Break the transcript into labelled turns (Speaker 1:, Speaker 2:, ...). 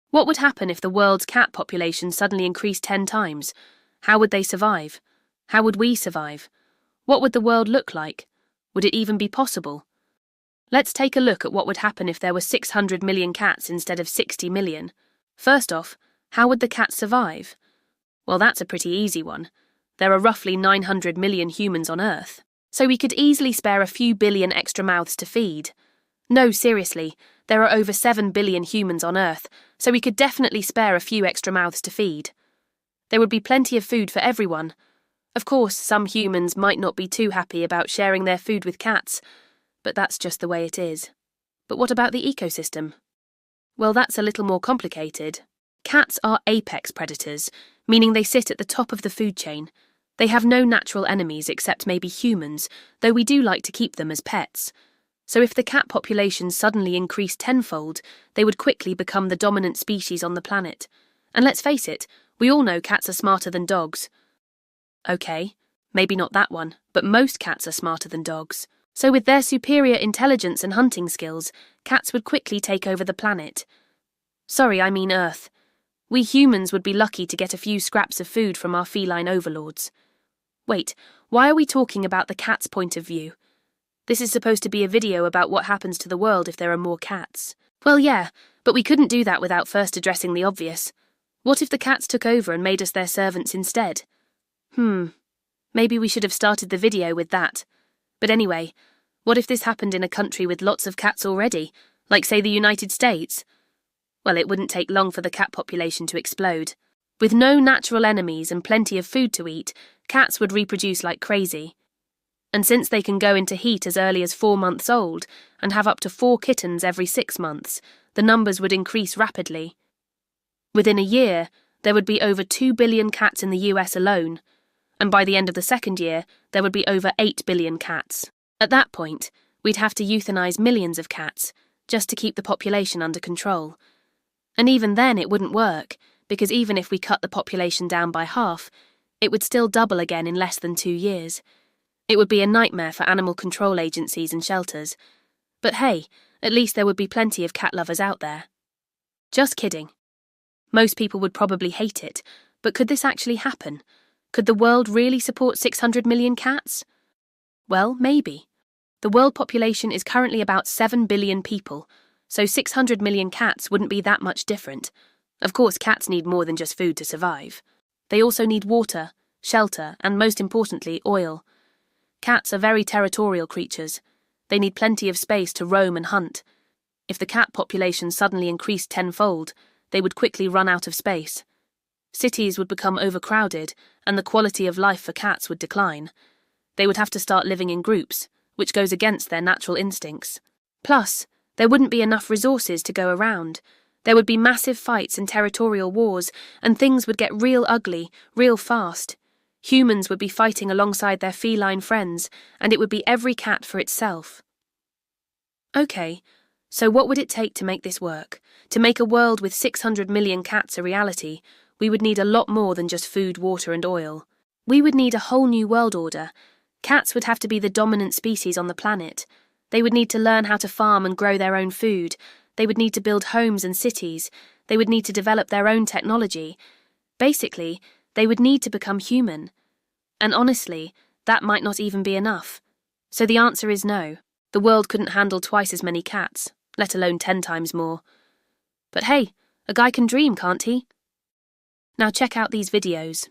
Speaker 1: What would happen if the world's cat population suddenly increased 10 times? How would they survive? How would we survive? What would the world look like? Would it even be possible? Let's take a look at what would happen if there were 600 million cats instead of 60 million. First off, how would the cats survive? Well, that's a pretty easy one. There are roughly 900 million humans on Earth, so we could easily spare a few billion extra mouths to feed. No, seriously, there are over 7 billion humans on Earth, so we could definitely spare a few extra mouths to feed. There would be plenty of food for everyone. Of course, some humans might not be too happy about sharing their food with cats, but that's just the way it is. But what about the ecosystem? Well, that's a little more complicated. Cats are apex predators, meaning they sit at the top of the food chain. They have no natural enemies except maybe humans, though we do like to keep them as pets. So if the cat population suddenly increased tenfold, they would quickly become the dominant species on the planet. And let's face it, we all know cats are smarter than dogs. Okay, maybe not that one, but most cats are smarter than dogs. So with their superior intelligence and hunting skills, cats would quickly take over the planet. Sorry, I mean Earth. We humans would be lucky to get a few scraps of food from our feline overlords. Wait, why are we talking about the cat's point of view? This is supposed to be a video about what happens to the world if there are more cats. Well, yeah, but we couldn't do that without first addressing the obvious. What if the cats took over and made us their servants instead? Maybe we should have started the video with that. But anyway, what if this happened in a country with lots of cats already, like say the United States? Well, it wouldn't take long for the cat population to explode. With no natural enemies and plenty of food to eat, cats would reproduce like crazy. And since they can go into heat as early as 4 months old and have up to 4 kittens every 6 months, the numbers would increase rapidly. Within a year, there would be over 2 billion cats in the US alone, and by the end of the second year, there would be over 8 billion cats. At that point, we'd have to euthanize millions of cats, just to keep the population under control. And even then it wouldn't work, because even if we cut the population down by half, it would still double again in less than 2 years. It would be a nightmare for animal control agencies and shelters. But hey, at least there would be plenty of cat lovers out there. Just kidding. Most people would probably hate it, but could this actually happen? Could the world really support 600 million cats? Well, maybe. The world population is currently about 7 billion people, so 600 million cats wouldn't be that much different. Of course, cats need more than just food to survive. They also need water, shelter, and most importantly, oil. Cats are very territorial creatures. They need plenty of space to roam and hunt. If the cat population suddenly increased tenfold, they would quickly run out of space. Cities would become overcrowded, and the quality of life for cats would decline. They would have to start living in groups, which goes against their natural instincts. Plus, there wouldn't be enough resources to go around. There would be massive fights and territorial wars, and things would get real ugly, real fast. Humans would be fighting alongside their feline friends, and it would be every cat for itself. Okay, so what would it take to make this work? To make a world with 600 million cats a reality, we would need a lot more than just food, water, and oil. We would need a whole new world order. Cats would have to be the dominant species on the planet. They would need to learn how to farm and grow their own food. They would need to build homes and cities. They would need to develop their own technology. Basically, they would need to become human. And honestly, that might not even be enough. So the answer is no. The world couldn't handle twice as many cats, let alone 10 times more. But hey, a guy can dream, can't he? Now check out these videos.